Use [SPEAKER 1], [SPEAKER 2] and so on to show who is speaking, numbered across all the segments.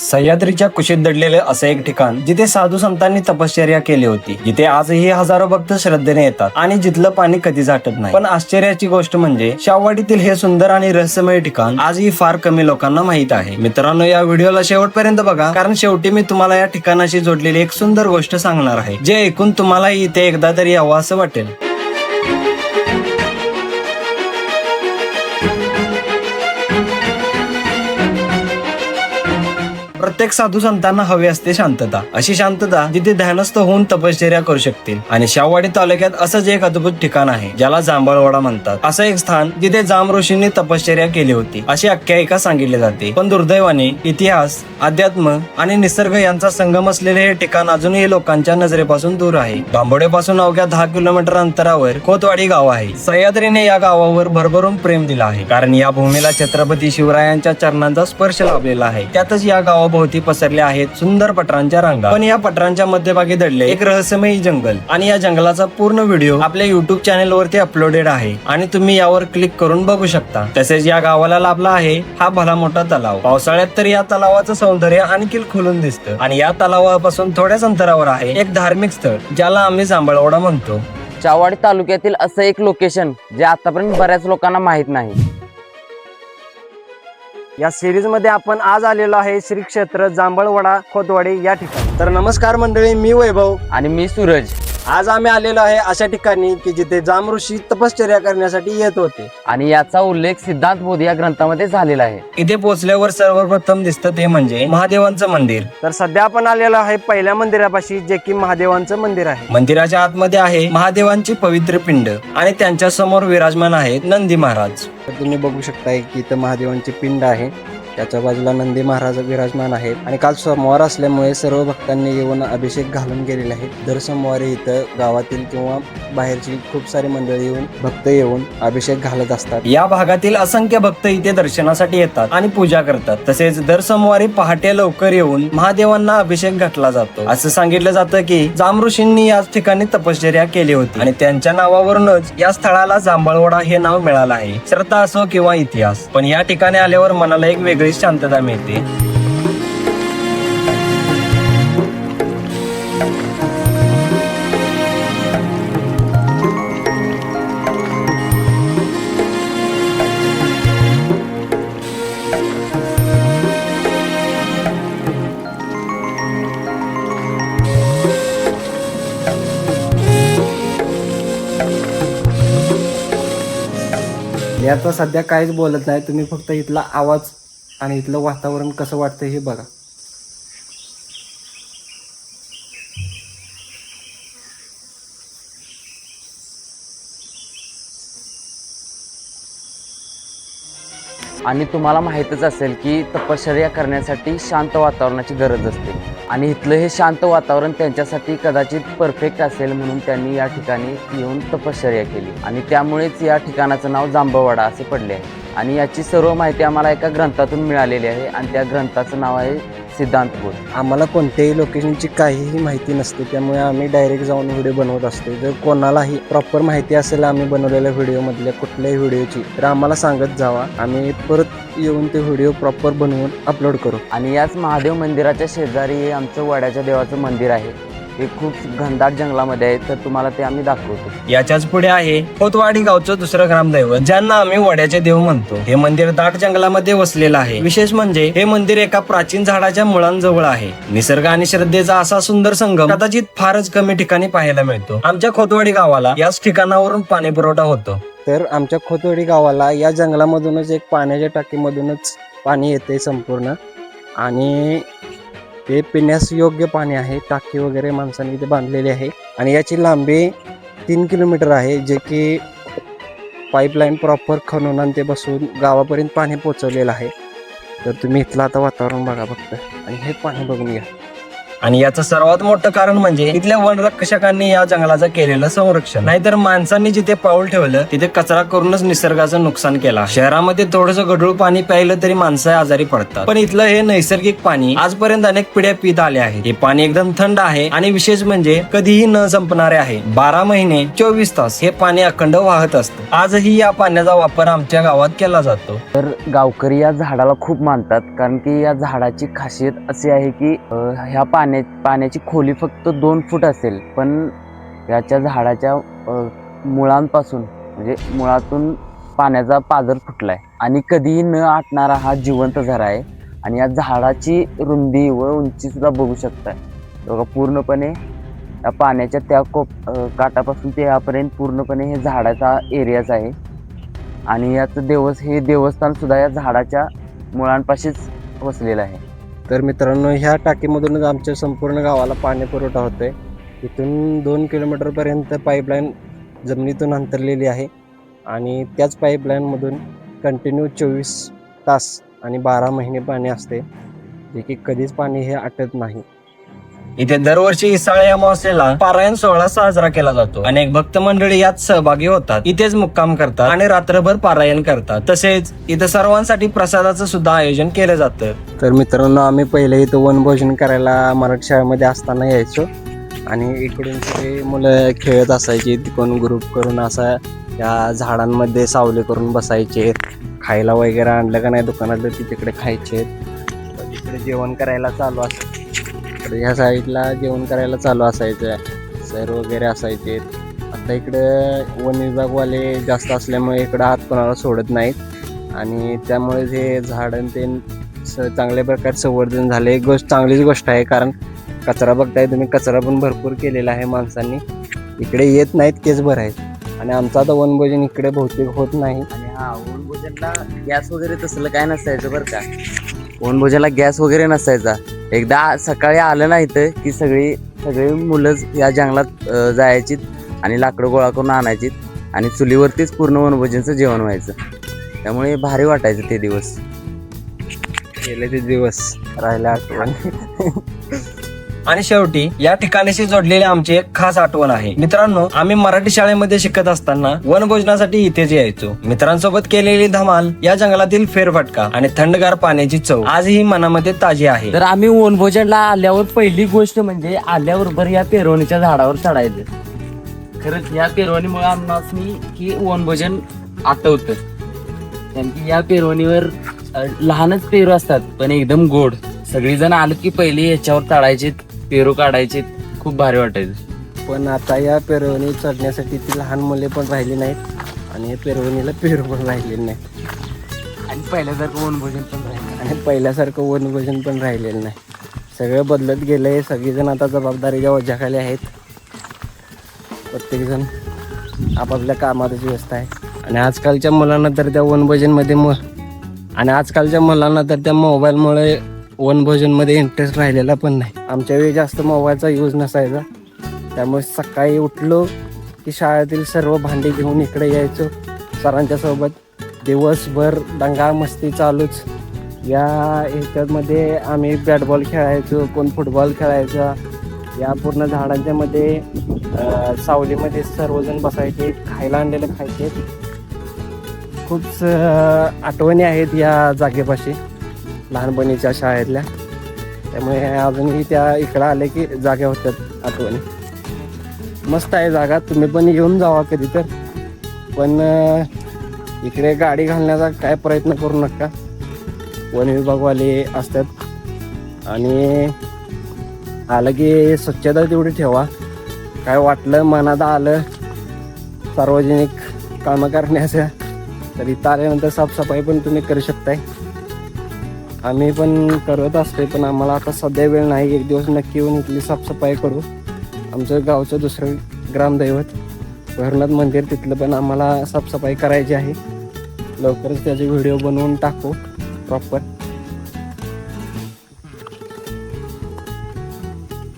[SPEAKER 1] सह्याद्रीच्या कुशीत दडलेले असं एक ठिकाण जिथे साधू संतांनी तपश्चर्या केली होती, जिथे आजही हजारो भक्त श्रद्धेने येतात आणि जिथलं पाणी कधीच आटत नाही। पण आश्चर्याची गोष्ट म्हणजे शाहवाडीतील हे सुंदर आणि रहस्यमय ठिकाण आजही फार कमी लोकांना माहित आहे। मित्रांनो, या व्हिडिओला शेवटपर्यंत बघा, कारण शेवटी मी तुम्हाला या ठिकाणाशी जोडलेली एक सुंदर गोष्ट सांगणार आहे, जे ऐकून तुम्हाला इथे एकदा तरी यावं असं वाटेल। प्रत्येक साधू संतांना हवी असते शांतता, अशी शांतता जिथे ध्यानस्थ होऊन तपश्चर्या करू शकतील। आणि शाहवाडी तालुक्यात असंच एक अद्भुत ठिकाण आहे, ज्याला जांभळवाडा म्हणतात। असं एक स्थान जिथे जांब ऋषींनी तपश्चर्या केली होती, अशी आख्यायिका सांगितली जाते। पण दुर्दैवाने इतिहास, अध्यात्म आणि निसर्ग यांचा संगम असलेले हे ठिकाण अजूनही लोकांच्या नजरेपासून दूर आहे। बांबोडेपासून अवघ्या 10 किलोमीटर अंतरावर खोतवाडी गाव आहे। सह्याद्रीने या गावावर भरभरून प्रेम दिलं आहे, कारण या भूमीला छत्रपती शिवरायांच्या चरणांचा स्पर्श लाभलेला आहे। त्यातच या गावाभोवती पसरले आहेत सुंदर पटरांच्या रांगा। पण या पटरांच्या मध्यभागी दडले एक रहस्यमय जंगल, आणि या जंगलाचा पूर्ण व्हिडिओ आपल्या युट्यूब चॅनल वरती अपलोडेड आहे, आणि तुम्ही यावर क्लिक करून बघू शकता। तसेच या गावाला लाभला आहे हा भला मोठा तलाव। पावसाळ्यात तर या तलावाचं सौंदर्य आणखी खुलून दिसतं। आणि या तलावापासून थोड्याच अंतरावर आहे एक धार्मिक स्थळ, ज्याला आम्ही जांभळवाडा म्हणतो।
[SPEAKER 2] शाहवाडी तालुक्यातील असं एक लोकेशन जे आतापर्यंत बऱ्याच लोकांना माहित नाही।
[SPEAKER 1] या सिरीज मध्ये आपण आज आलेलो आहे श्री क्षेत्र जांभळवाडा खोतवाडी या ठिकाणी। तर नमस्कार मंडळी, मी वैभव
[SPEAKER 2] आणि मी सूरज।
[SPEAKER 1] आज आम्ही आलेलो आहे अशा ठिकाणी की जिथे जांब ऋषी तपश्चर्या करण्यासाठी येत होते,
[SPEAKER 2] आणि याचा उल्लेख सिद्धांत बोध या ग्रंथामध्ये झालेला आहे।
[SPEAKER 1] इथे पोहोचल्यावर सर्वप्रथम दिसतं ते म्हणजे महादेवांचं मंदिर। तर सध्या आपण आलेलो आहे पहिल्या मंदिरापाशी, जे की महादेवांचं मंदिर आहे। मंदिराच्या आतमध्ये आहे महादेवांची पवित्र पिंड, आणि त्यांच्या समोर विराजमान आहेत नंदी महाराज। तर तुम्ही बघू शकताय की इथं महादेवांची पिंड आहे, त्याच्या बाजूला नंदी महाराज विराजमान आहेत। आणि काल सोमवार असल्यामुळे सर्व भक्तांनी येऊन अभिषेक घालून गेलेले आहेत। दर सोमवारी इथं गावातील किंवा बाहेरची खूप सारी मंडळी येऊन भक्त येऊन अभिषेक घालत असतात। या भागातील असंख्य भक्त इथे दर्शनासाठी येतात आणि पूजा करतात। तसेच दर सोमवारी पहाटे लवकर येऊन महादेवांना अभिषेक घातला जातो। असं सांगितलं जातं की जांब ऋषींनी याच ठिकाणी तपश्चर्या केली होती, आणि त्यांच्या नावावरूनच या स्थळाला जांभळवाडा हे नाव मिळालं आहे। श्रद्धा असो किंवा इतिहास, पण या ठिकाणी आल्यावर मनाला एक वेगळी शांतता मिळते। मी आता सध्या काहीच बोलत नाही, तुम्ही फक्त इथला आवाज आणि इथलं वातावरण कसं वाटतं हे बघा।
[SPEAKER 2] आणि तुम्हाला माहीतच असेल की तपश्चर्या करण्यासाठी शांत वातावरणाची गरज असते, आणि इथलं हे शांत वातावरण त्यांच्यासाठी कदाचित परफेक्ट असेल, म्हणून त्यांनी या ठिकाणी येऊन तपश्चर्या केली, आणि त्यामुळेच या ठिकाणाचं नाव जांभळवाडा असे पडले आहे। आणि याची सर्व माहिती आम्हाला एका ग्रंथातून मिळालेली आहे, आणि त्या ग्रंथाचं नाव आहे सिद्धांत बोध।
[SPEAKER 1] आम्हाला कोणत्याही लोकेशनची काहीही माहिती नसते, त्यामुळे आम्ही डायरेक्ट जाऊन व्हिडिओ बनवत असतो। जर कोणालाही प्रॉपर माहिती असेल आम्ही बनवलेल्या व्हिडिओ मधल्या कुठल्याही व्हिडिओची, तर आम्हाला सांगत जावा, आम्ही परत येऊन ते व्हिडिओ प्रॉपर बनवून अपलोड करू।
[SPEAKER 2] आणि याच महादेव मंदिराच्या शेजारी हे आमचं वड्याच्या देवाचं मंदिर आहे। हे खूप घनदाट जंगलामध्ये आहे, तर तुम्हाला ते आम्ही दाखवतो।
[SPEAKER 1] याच्याच पुढे आहे खोतवाडी गावचं दुसरं ग्रामदैवत, ज्यांना आम्ही वड्याचे देव म्हणतो। हे मंदिर दाट जंगलामध्ये वसलेलं आहे। विशेष म्हणजे हे मंदिर एका प्राचीन झाडाच्या मुळांजवळ आहे। निसर्ग आणि श्रद्धेचा असा सुंदर संगम कदाचित फारच कमी ठिकाणी पाहायला मिळतो। आमच्या खोतवाडी गावाला याच ठिकाणावरून पाणी पुरवठा होतो। तर आमच्या खोतवाडी गावाला या जंगलामधूनच एक पाण्याच्या टाकीमधूनच पाणी येते संपूर्ण, आणि ते पिण्यास योग्य पाणी आहे। टाकी वगैरे माणसांनी इथे बांधलेली आहे, आणि याची लांबी 3 किलोमीटर आहे, जे की पाईपलाईन प्रॉपर खणून आणि ते बसवून गावापर्यंत पाणी पोहोचवलेलं आहे। तर तुम्ही इथलं आता वातावरण बघा फक्त, आणि हे पाणी बघून घ्या। आणि याचं सर्वात मोठं कारण म्हणजे इथल्या वनरक्षकांनी या जंगलाचं केलेलं संरक्षण. नाहीतर माणसांनी जिथे पाऊल ठेवलं तिथे कचरा करूनच निसर्गाचं नुकसान केलं. शहरामध्ये थोडंसं गढूळ पाणी प्यायलं तरी माणसं आजारी पडतात, पण इथलं हे नैसर्गिक पाणी आजपर्यंत अनेक पिढ्या पित आले आहेत. हे पाणी एकदम थंड आहे आणि विशेष म्हणजे कधीही न संपणारे आहे. 12 महिने 24 तास हे पाणी अखंड वाहत असतं. आजही या पाण्याचा वापर आमच्या गावात केला जातो.
[SPEAKER 2] तर गावकरी या झाडाला खूप मानतात, कारण की या झाडाची खासियत अशी आहे की ह्या पाण्याची खोली फक्त 2 फूट असेल, पण याच्या झाडाच्या मुळांपासून म्हणजे मुळातून पाण्याचा पाझर फुटलाय आणि कधीही न आटणारा हा जिवंत झरा आहे. आणि या झाडाची रुंदी व उंची सुद्धा बघू शकताय. बघा, पूर्णपणे या पाण्याच्या त्या काठापासून ते यापर्यंत पूर्णपणे हे झाडाचा एरियाच आहे. आणि याचं देवस्थान सुद्धा या झाडाच्या मुळांपाशीच वसलेलं आहे.
[SPEAKER 3] तर मित्रांनो, ह्या टाकीमधूनच आमच्या संपूर्ण गावाला पाणी पुरवठा होतोय. इथून 2 किलोमीटरपर्यंत पाईपलाईन जमिनीतून अंतरलेली आहे आणि त्याच पाईपलाईनमधून कंटिन्यू 24 तास आणि 12 महिने पाणी असते, जे की कधीच पाणी हे आटत नाही.
[SPEAKER 1] इथे दरवर्षी इसाळे अमावस्येला पारायण सोहळा साजरा केला जातो. अनेक भक्त मंडळी यात सहभागी होतात, इथेच मुक्काम करतात आणि रात्रभर पारायण करतात. तसेच इथं सर्वांसाठी प्रसादाचं सुद्धा आयोजन केलं जातं.
[SPEAKER 3] तर मित्रांनो, आम्ही पहिले इथं वनभोजन करायला मराठी शाळेमध्ये असताना यायचो आणि इकडून सगळे मुलं खेळत असायची. तिकडून ग्रुप करून असा या झाडांमध्ये सावली करून बसायचे. खायला वगैरे आणलं का नाही दुकानात ती तिकडे खायचे. तिकडे जेवण करायला चालू असायचं. ह्या साईडला जेवण करायला चालू असायचं, सर वगैरे असायचे. आता इकडं वन विभागवाले जास्त असल्यामुळे इकडं हात कोणाला सोडत नाहीत आणि त्यामुळे हे झाडं ते चांगल्या प्रकारे संवर्धन झाले. एक चांगलीच गोष्ट आहे, कारण कचरा बघताय तुम्ही, कचरा पण भरपूर केलेला आहे माणसांनी. इकडे येत नाहीत तेच बरं आहे. आणि आमचं आता वनभोजन इकडे बहुतेक होत नाही.
[SPEAKER 2] आणि वनभोजनला गॅस वगैरे तसलं काय नसायचं बरं का. वनभोजनला गॅस वगैरे नसायचा. एकदा सकाळी आलं नाही तर की सगळी मुलंच या जंगलात जायची आणि लाकडं गोळा करून आणायची आणि चुलीवरतीच पूर्ण वनभोजनचं जेवण व्हायचं. त्यामुळे भारी वाटायचं ते दिवस.
[SPEAKER 3] गेले ते दिवस राहिला आठवण.
[SPEAKER 1] आणि शेवटी या ठिकाणीशी जोडलेली आमची एक खास आठवण आहे. मित्रांनो, आम्ही मराठी शाळेमध्ये शिकत असताना वनभोजनासाठी इथेच यायचो. मित्रांसोबत केलेली धमाल, या जंगलातील फेरफटका आणि थंडगार पाण्याची चव आजही मनामध्ये ताजी आहे.
[SPEAKER 2] तर आम्ही वनभोजनला आल्यावर पहिली गोष्ट म्हणजे आल्याबरोबर या पेरवणीच्या झाडावर चढायचं. खरंच या पेरवणीमुळे आम्हाला की वनभोजन आठवतं. कारण की या पेरवणीवर लहानच पेरू असतात पण एकदम गोड. सगळीजण आलं की पहिली याच्यावर चढायचे, पेरू काढायचे. खूप भारी वाटायचं.
[SPEAKER 3] पण आता या पेरवणी चढण्यासाठी ती लहान मुले पण राहिली नाहीत आणि पेरवणीला पेरू पण राहिले नाहीत
[SPEAKER 2] आणि पहिल्यासारखं वनभोजन पण राहिलं
[SPEAKER 3] आणि पहिल्यासारखं वनभोजन पण राहिलेलं नाही. सगळं बदलत गेलंय. सगळीजण आता जबाबदारीच्या ओझ्याखाली आहेत. प्रत्येकजण आपापल्या कामातच व्यस्त आहे. आणि आजकालच्या मुलांना तर त्या वनभोजनमध्ये त्या मोबाईलमुळे वनभोजनमध्ये इंटरेस्ट राहिलेला पण नाही. आमच्या वेळी जास्त मोबाईलचा यूज नसायचा, त्यामुळे सकाळी उठलो की शाळेतील सर्व भांडी घेऊन इकडे यायचो सरांच्या सोबत. दिवसभर दंगा मस्ती चालूच. या ह्याच्यामध्ये आम्ही बॅटबॉल खेळायचो, कोण फुटबॉल खेळायचा. या पूर्ण झाडांच्या मध्ये सावलीमध्ये सर्वजण बसायचे, खायला आणलेलं खायचे. खूप आठवणी आहेत या जागेपाशी लहानपणीच्या शाळेतल्या. त्यामुळे अजूनही त्या इकडं आले की जागा होतात आठवणी. मस्त आहे जागा, तुम्ही पण येऊन जावा कधी तर. पण इकडे गाडी घालण्याचा काय प्रयत्न करू नका, वन विभागवाले असतात. आणि आलं की स्वच्छता तेवढी ठेवा. काय वाटलं मनात आलं सार्वजनिक कामं करण्याचं तर इथं आल्यानंतर साफसफाई पण तुम्ही करू शकताय. आम्ही पण करत असतोय, पण आम्हाला आता सध्या वेळ नाही. एक दिवस नक्की येऊन इथली साफसफाई करू. आमचं गावचं दुसरं ग्रामदैवत भैरवनाथ मंदिर, तिथलं पण आम्हाला साफसफाई करायची आहे. लवकरच त्याचे व्हिडिओ बनवून टाकू प्रॉपर.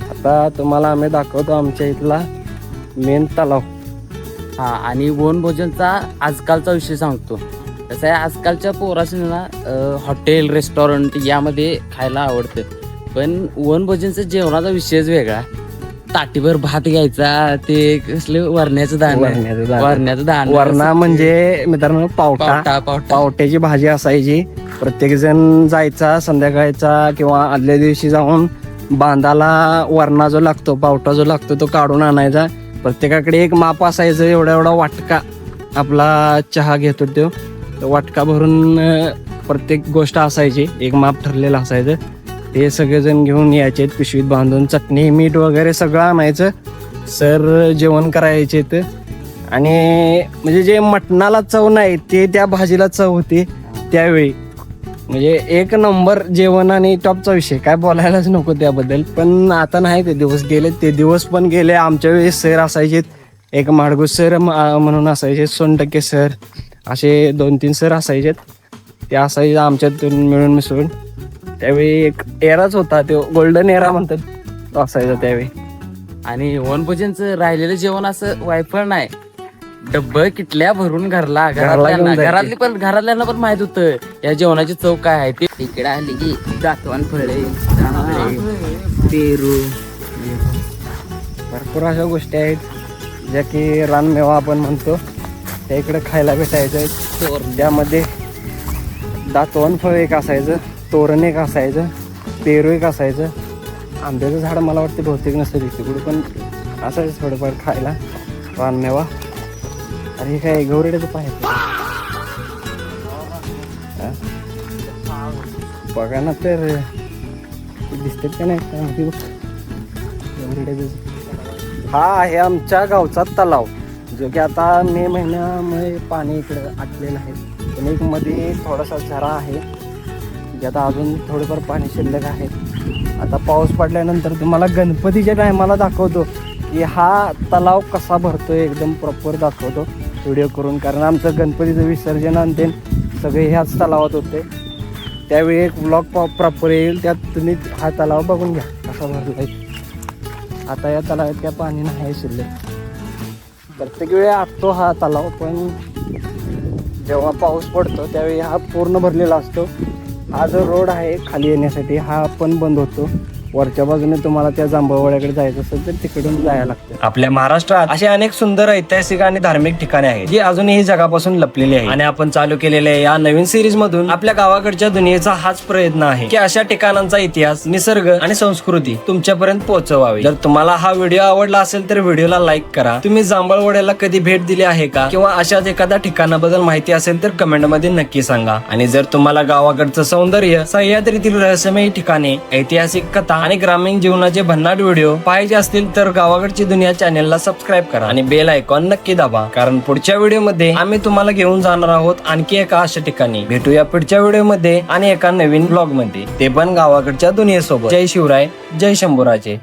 [SPEAKER 3] आता तुम्हाला आम्ही दाखवतो आमच्या इथला मेन तलाव.
[SPEAKER 2] आणि वनभोजनचा आजकालचा विषय सांगतो. कसं आहे, आजकालच्या पोरासना हॉटेल रेस्टॉरंट यामध्ये खायला आवडतं. पण वनभोजनचं जेवणाचा विषयच वेगळा. ताटीभर भात घ्यायचा, ते कसलं वरण्याचं
[SPEAKER 3] वरण्याचं
[SPEAKER 2] दाण.
[SPEAKER 3] वरणा म्हणजे मित्रांनो पावटा. पावट्याची भाजी असायची. प्रत्येक जण जायचा संध्याकाळचा किंवा आदल्या दिवशी जाऊन बांधाला वरणा जो लागतो, पावटा जो लागतो तो काढून आणायचा. प्रत्येकाकडे एक माप असायचं, एवढा एवढा वाटका आपला चहा घेतो तो वाटका भरून प्रत्येक गोष्ट असायची, एक माप ठरलेलं असायचं. ते सगळेजण घेऊन यायचे पिशवीत बांधून. चटणी मीठ वगैरे सगळं आणायचं. सर जेवण करायचे तर. आणि म्हणजे जे मटणाला चव नाही ते त्या भाजीला चव होती त्यावेळी. म्हणजे एक नंबर जेवण आणि टॉपचा विषय, काय बोलायलाच नको त्याबद्दल. पण आता नाही, ते दिवस गेले. ते दिवस पण गेले. आमच्या वेळेस सर असायचे, एक माडगूस सर म्हणून असायचे, सोनटक्के सर, असे 2-3 सर असायचे. ते असायचे आमच्यातून मिळून मिसळून. त्यावेळी एक एराच होता, तो गोल्डन एरा म्हणतात, तो असायचा त्यावेळी.
[SPEAKER 2] आणि वनभोजनचं राहिलेलं जेवण असं वायफळ नाही, डब्बं किटल्या भरून घरातल्यांना पण माहित होतं या जेवणाची चव काय आहे. ते इकडे आली की दातवान फळे, पेरू,
[SPEAKER 3] भरपूर अशा गोष्टी आहेत ज्या की रानमेवा आपण म्हणतो, त्या इकडे खायला भेटायचं. त्यामध्ये दातवन फळ एक असायचं, तोरण एक असायचं, पेरू एक असायचं. आंब्याचं झाड मला वाटतं बहुतेक नसेल तिकडे, पण असायचं थोडंफार खायला रानमेवा. अरे काय गौरेड्याचं पाहिजे बघा ना, तर दिसतात का नाही गौरेड्याचं. हा आहे आमच्या गावचा तलाव, जो की आता मे महिन्यामुळे पाणी इकडं आटलेलं आहे. पण एक मध्ये थोडासा झरा आहे, की आता अजून थोडंफार पाणी शिल्लक आहे. आता पाऊस पडल्यानंतर तुम्हाला गणपतीच्या टायमाला दाखवतो की हा तलाव कसा भरतोय, एकदम प्रॉपर दाखवतो व्हिडिओ करून. कारण आमचं गणपतीचं विसर्जन आणि ते सगळे ह्याच तलावात होते. त्यावेळी एक ब्लॉग प्रॉपर येईल, त्यात तुम्ही हा तलाव बघून घ्या कसा भरलाय. आता या तलावात काय पाणी नाही शिल्लक. प्रत्येक वेळी आटतो हा तलाव, पण जेव्हा पाऊस पडतो त्यावेळी हा पूर्ण भरलेला असतो. हा जो रोड आहे खाली येण्यासाठी हा पण बंद होतो. वरच्या बाजूने तुम्हाला त्या जांभळवाड्याकडे जायचं असेल तर तिकडून जायला लागतं.
[SPEAKER 1] आपल्या महाराष्ट्रात असे अनेक सुंदर ऐतिहासिक आणि धार्मिक ठिकाणे आहेत जी अजूनही जगापासून लपलेली आहेत. आणि आपण चालू केलेल्या या नवीन सिरीज मधून आपल्या गावाकडच्या दुनियेचा हाच प्रयत्न आहे की अशा ठिकाणांचा इतिहास, निसर्ग आणि संस्कृती तुमच्यापर्यंत पोहोचवावी. जर तुम्हाला हा व्हिडिओ आवडला असेल तर व्हिडिओला लाईक करा. तुम्ही जांभळवाड्याला कधी भेट दिली आहे का, किंवा अशाच एखाद्या ठिकाणाबद्दल माहिती असेल तर कमेंट मध्ये नक्की सांगा. आणि जर तुम्हाला गावाकडचं सौंदर्य, सह्याद्रीतील रहस्यमय ठिकाणे, ऐतिहासिक कथा आणि ग्रामीण जीवनाचे भन्नाट व्हिडिओ पाहायचे असतील तर गावाकडची दुनिया चॅनेलला सबस्क्राईब करा आणि बेल आयकॉन नक्की दाबा. कारण पुढच्या व्हिडिओ मध्ये आम्ही तुम्हाला घेऊन जाणार आहोत आणखी एका अशा ठिकाणी. भेटूया पुढच्या व्हिडिओ मध्ये आणि एका नवीन ब्लॉग मध्ये, ते पण गावाकडच्या दुनियेसोबत. जय शिवराय, जय शंभूराजे.